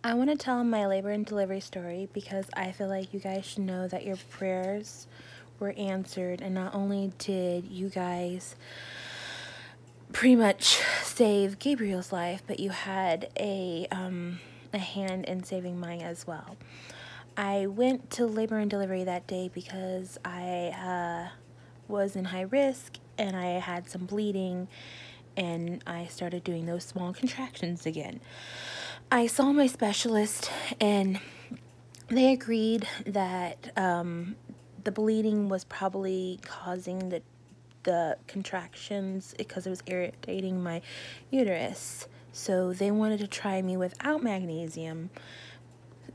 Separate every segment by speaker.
Speaker 1: I want to tell my labor and delivery story because I feel like you guys should know that your prayers were answered, and not only did you guys pretty much save Gabriel's life, but you had a hand in saving mine as well. I went to labor and delivery that day because I was in high risk and I had some bleeding, and I started doing those small contractions again. I saw my specialist, and they agreed that the bleeding was probably causing the contractions because it was irritating my uterus. So they wanted to try me without magnesium,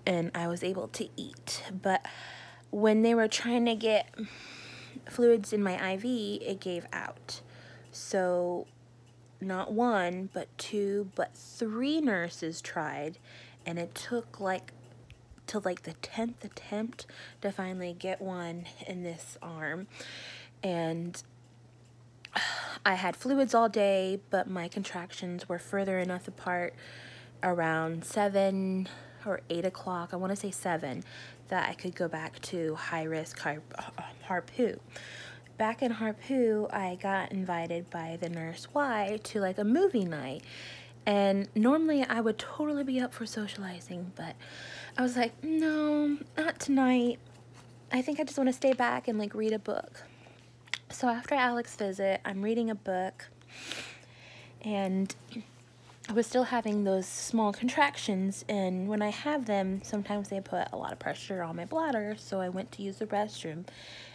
Speaker 1: and I was able to eat. But when they were trying to get fluids in my IV, it gave out. So not one, but two, but three nurses tried, and it took till the 10th attempt to finally get one in this arm. And I had fluids all day, but my contractions were further enough apart around 7 or 8 o'clock, I want to say 7, that I could go back to high risk Harpu. Back in Harpu, I got invited by the nurse Y to like a movie night. And normally I would totally be up for socializing, but I was like, no, not tonight. I think I just want to stay back and like read a book. So after Alex's visit, I'm reading a book, and I was still having those small contractions, and when I have them, sometimes they put a lot of pressure on my bladder, so I went to use the restroom.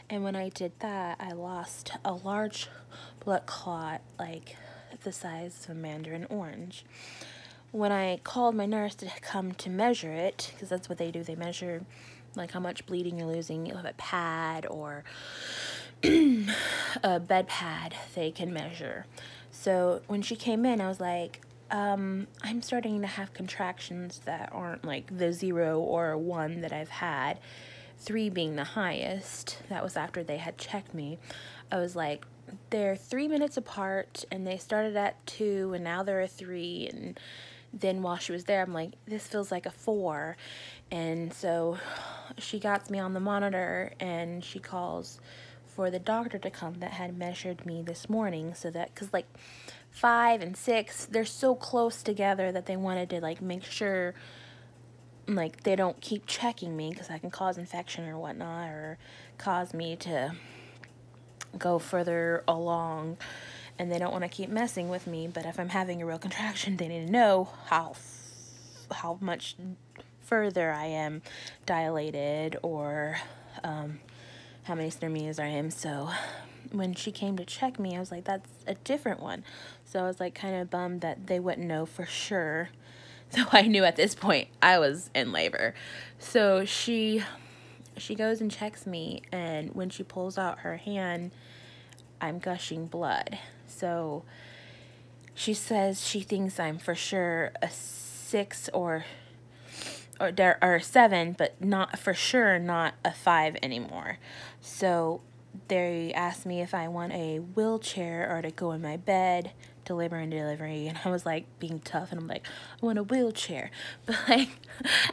Speaker 1: And when I did that, I lost a large blood clot, like the size of a mandarin orange. When I called my nurse to come to measure it, because that's what they do, they measure like how much bleeding you're losing. You'll have a pad or a bed pad they can measure. So when she came in, I was like, I'm starting to have contractions that aren't like the 0 or 1 that I've had, 3 being the highest. That was after they had checked me. I was like, they're 3 minutes apart, and they started at 2, and now they're a 3, and then while she was there, I'm like, this feels like a 4. And so she got me on the monitor, and she calls for the doctor to come that had measured me this morning, so that, because like 5 and 6, they're so close together that they wanted to like make sure like they don't keep checking me, because I can cause infection or whatnot, or cause me to go further along, and they don't want to keep messing with me. But if I'm having a real contraction, they need to know how much further I am dilated, or how many centimeters I am. So when she came to check me, I was like, that's a different one. So I was like kind of bummed that they wouldn't know for sure. So I knew at this point I was in labor. So she goes and checks me, and when she pulls out her hand, I'm gushing blood. So she says she thinks I'm for sure a 6 or 7, but not for sure not a 5 anymore. So they asked me if I want a wheelchair or to go in my bed to labor and delivery, and I was like being tough, and I'm like, I want a wheelchair. But like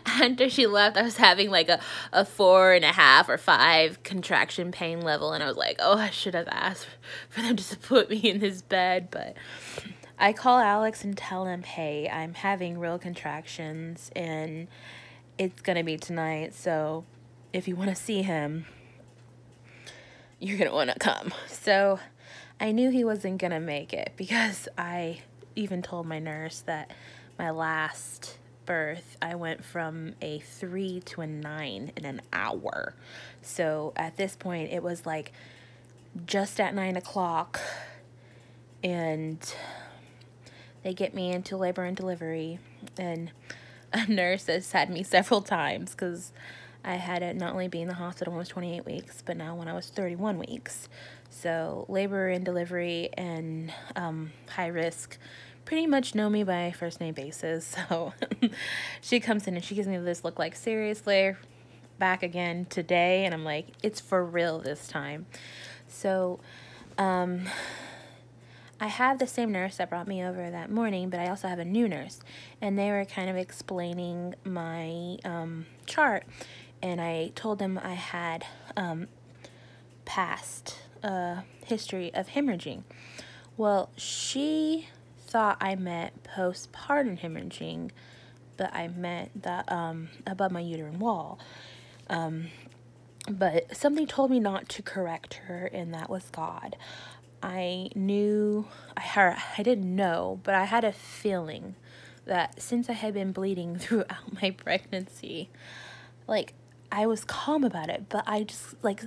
Speaker 1: after she left, I was having like a 4.5 or 5 contraction pain level, and I was like, oh, I should have asked for them to put me in this bed. But I call Alex and tell him, hey, I'm having real contractions, and it's gonna be tonight, so if you want to see him, you're gonna want to come. So I knew he wasn't gonna make it, because I even told my nurse that my last birth, I went from a 3 to a 9 in an hour. So at this point, it was like just at 9 o'clock, and they get me into labor and delivery, and a nurse has had me several times, because I had it not only be in the hospital when I was 28 weeks, but now when I was 31 weeks. So labor and delivery and high risk pretty much know me by first name basis. So she comes in and she gives me this look like, seriously, back again today? And I'm like, it's for real this time. So I have the same nurse that brought me over that morning, but I also have a new nurse, and they were kind of explaining my chart, and I told them I had past history of hemorrhaging. Well, she thought I meant postpartum hemorrhaging, but I meant the above my uterine wall. But something told me not to correct her, and that was God. I didn't know, but I had a feeling that since I had been bleeding throughout my pregnancy, like, I was calm about it, but I just, like,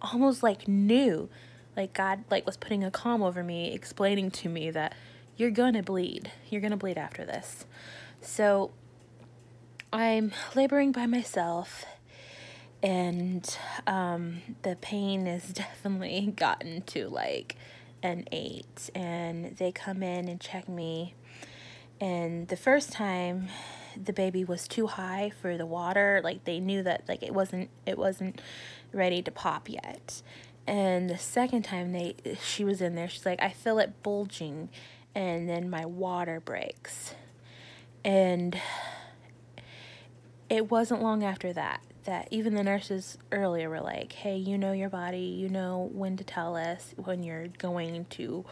Speaker 1: almost, like, knew, like, God, like, was putting a calm over me, explaining to me that you're gonna bleed. You're gonna bleed after this. So, I'm laboring by myself, and the pain has definitely gotten to, like, an 8, and they come in and check me, and the first time the baby was too high for the water, like, they knew that, like, it wasn't ready to pop yet. And the second time she was in there, she's like, I feel it bulging, and then my water breaks. And it wasn't long after that even the nurses earlier were like, hey, you know your body, you know when to tell us when you're going to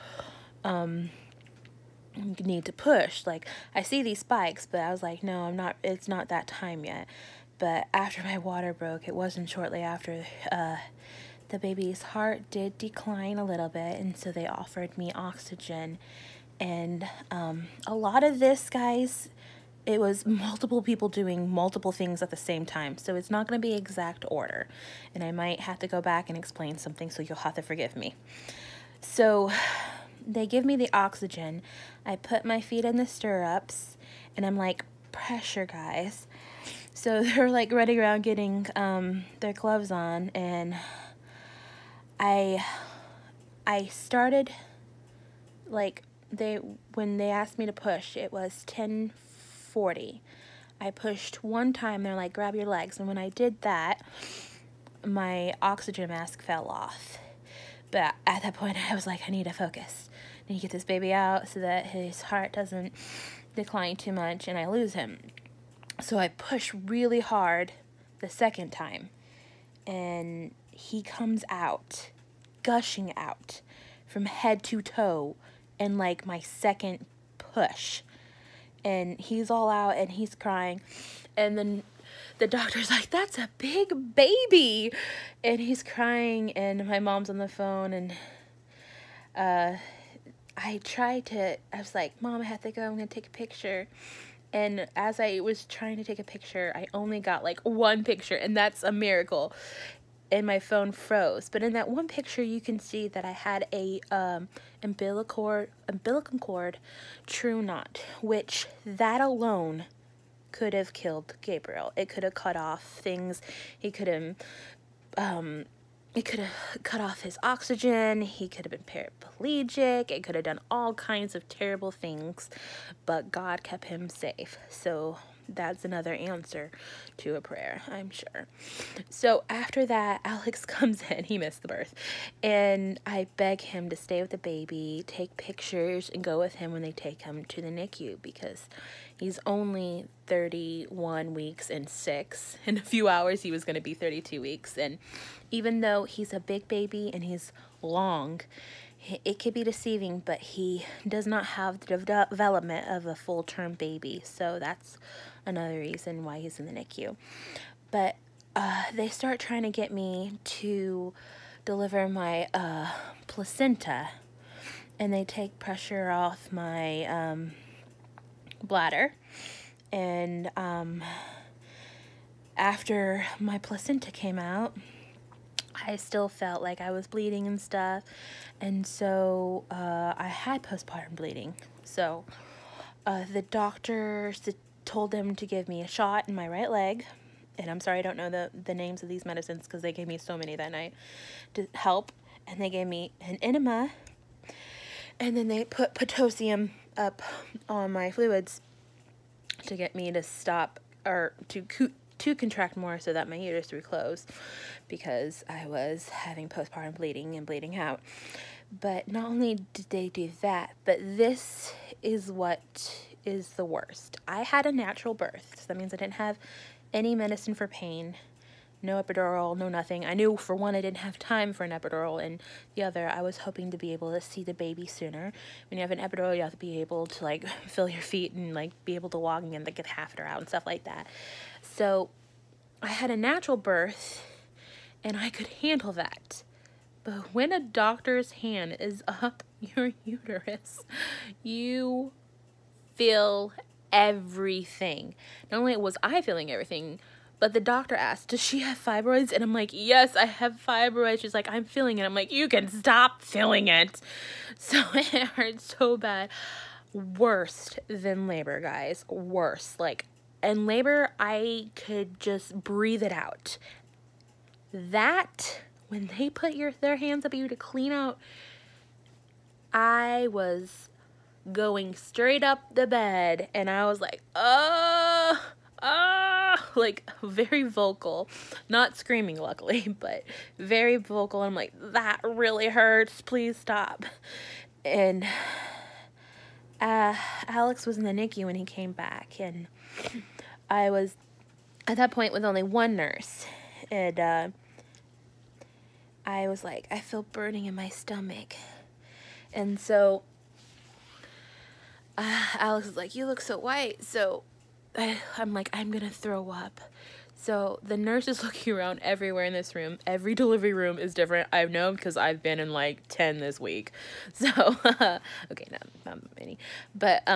Speaker 1: need to push. Like, I see these spikes, but I was like, no, it's not that time yet. But after my water broke, it wasn't shortly after, the baby's heart did decline a little bit, and so they offered me oxygen. And a lot of this, guys, it was multiple people doing multiple things at the same time, so it's not going to be exact order, and I might have to go back and explain something, so you'll have to forgive me. So they give me the oxygen. I put my feet in the stirrups, and I'm like, pressure, guys. So they're like running around getting their gloves on, and I started, like, when they asked me to push, it was 10:40. I pushed one time, they're like, grab your legs, and when I did that, my oxygen mask fell off. But at that point, I was like, I need to focus. I need to get this baby out so that his heart doesn't decline too much and I lose him. So I push really hard the second time, and he comes out, gushing out from head to toe in, like, my second push. And he's all out, and he's crying, and then the doctor's like, that's a big baby, and he's crying, and my mom's on the phone, and I was like, Mom, I have to go, I'm gonna take a picture. And as I was trying to take a picture, I only got, like, one picture, and that's a miracle, and my phone froze. But in that one picture, you can see that I had a umbilical cord true knot, which that alone could have killed Gabriel. It could have cut off things. It could have cut off his oxygen. He could have been paraplegic. It could have done all kinds of terrible things, but God kept him safe. So that's another answer to a prayer, I'm sure. So after that, Alex comes in. He missed the birth. And I beg him to stay with the baby, take pictures, and go with him when they take him to the NICU, because he's only 31 weeks and 6. In a few hours, he was going to be 32 weeks. And even though he's a big baby and he's long, it could be deceiving, but he does not have the development of a full-term baby. So that's another reason why he's in the NICU. But they start trying to get me to deliver my placenta, and they take pressure off my bladder. And after my placenta came out, I still felt like I was bleeding and stuff, and so I had postpartum bleeding. So the doctor told them to give me a shot in my right leg, and I'm sorry I don't know the names of these medicines because they gave me so many that night to help, and they gave me an enema, and then they put potassium up on my fluids to get me to stop, or to contract more so that my uterus would close, because I was having postpartum bleeding and bleeding out. But not only did they do that, but this is what is the worst. I had a natural birth, so that means I didn't have any medicine for pain, no epidural, no nothing. I knew for one I didn't have time for an epidural, and the other I was hoping to be able to see the baby sooner. When you have an epidural, you have to be able to like feel your feet and like be able to walk and get the catheter out and stuff like that. So I had a natural birth and I could handle that. But when a doctor's hand is up your uterus, you feel everything. Not only was I feeling everything, but the doctor asked, does she have fibroids? And I'm like, yes, I have fibroids. She's like, I'm feeling it. I'm like, you can stop feeling it. So it hurts so bad. Worse than labor, guys. Worse. Like, in labor, I could just breathe it out. That, when they put their hands up you to clean out, I was going straight up the bed, and I was like, like very vocal, not screaming luckily, but very vocal. I'm like, that really hurts, please stop. And Alex was in the NICU when he came back, and I was at that point with only one nurse, and I was like, I feel burning in my stomach. And so Alex is like, you look so white. So I'm like, I'm gonna throw up. So the nurse is looking around everywhere in this room. Every delivery room is different. I know because I've been in like 10 this week. So, okay, not many. But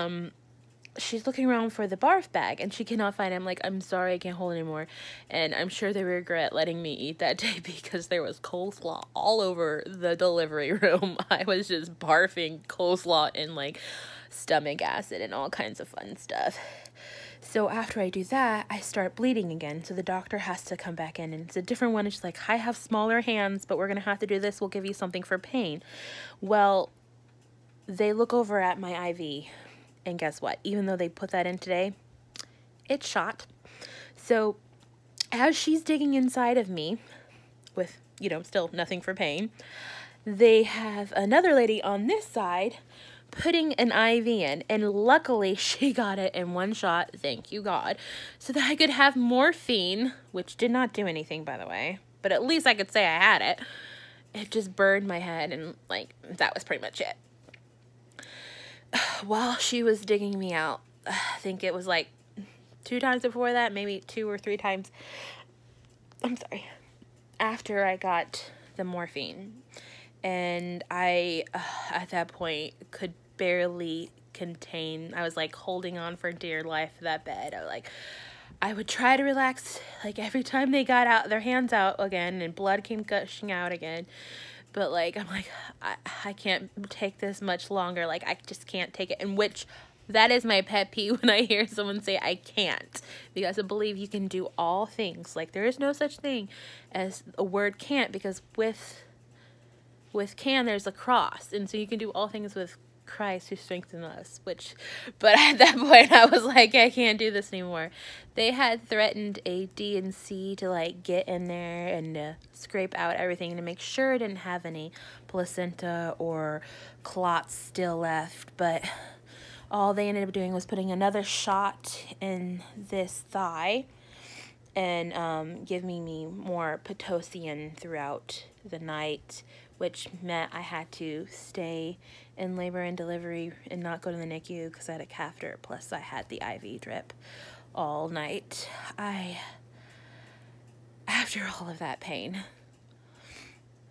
Speaker 1: she's looking around for the barf bag and she cannot find it. I'm like, I'm sorry, I can't hold it anymore. And I'm sure they regret letting me eat that day because there was coleslaw all over the delivery room. I was just barfing coleslaw and like stomach acid and all kinds of fun stuff. So after I do that, I start bleeding again. So the doctor has to come back in, and it's a different one. And she's like, I have smaller hands, but we're going to have to do this. We'll give you something for pain. Well, they look over at my IV, and guess what? Even though they put that in today, it's shot. So as she's digging inside of me with, you know, still nothing for pain, they have another lady on this side putting an IV in, and luckily she got it in one shot, thank you God, so that I could have morphine, which did not do anything, by the way, but at least I could say I had it. It just burned my head, and like that was pretty much it. While she was digging me out, I think it was like 2 times before that, maybe 2 or 3 times, I'm sorry, after I got the morphine. And I, at that point, could barely contain. I was like holding on for dear life to that bed. I would try to relax, like every time they got out their hands out again and blood came gushing out again. But like, I'm like, I can't take this much longer. Like, I just can't take it. And which, that is my pet peeve when I hear someone say I can't. Because I believe you can do all things. Like, there is no such thing as a word can't, because with can, there's a cross, and so you can do all things with Christ who strengthens us, but at that point I was like, I can't do this anymore. They had threatened a D&C to like get in there and scrape out everything to make sure it didn't have any placenta or clots still left, but all they ended up doing was putting another shot in this thigh and giving me more Pitocin throughout the night, which meant I had to stay in labor and delivery and not go to the NICU because I had a catheter, plus I had the IV drip all night. After all of that pain,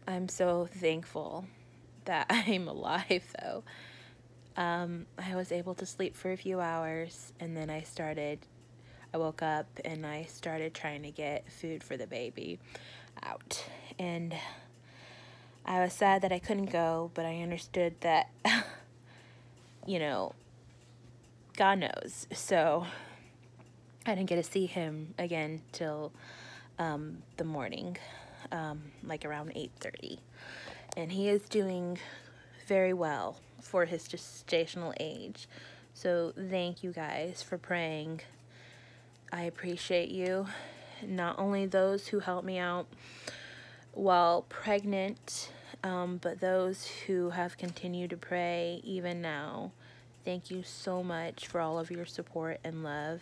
Speaker 1: I'm so thankful that I'm alive, though. I was able to sleep for a few hours, and then I woke up and I started trying to get food for the baby out. And I was sad that I couldn't go, but I understood that, you know, God knows. So I didn't get to see him again till the morning, like around 8:30. And he is doing very well for his gestational age. So thank you guys for praying. I appreciate you. Not only those who helped me out while pregnant, But those who have continued to pray even now, thank you so much for all of your support and love.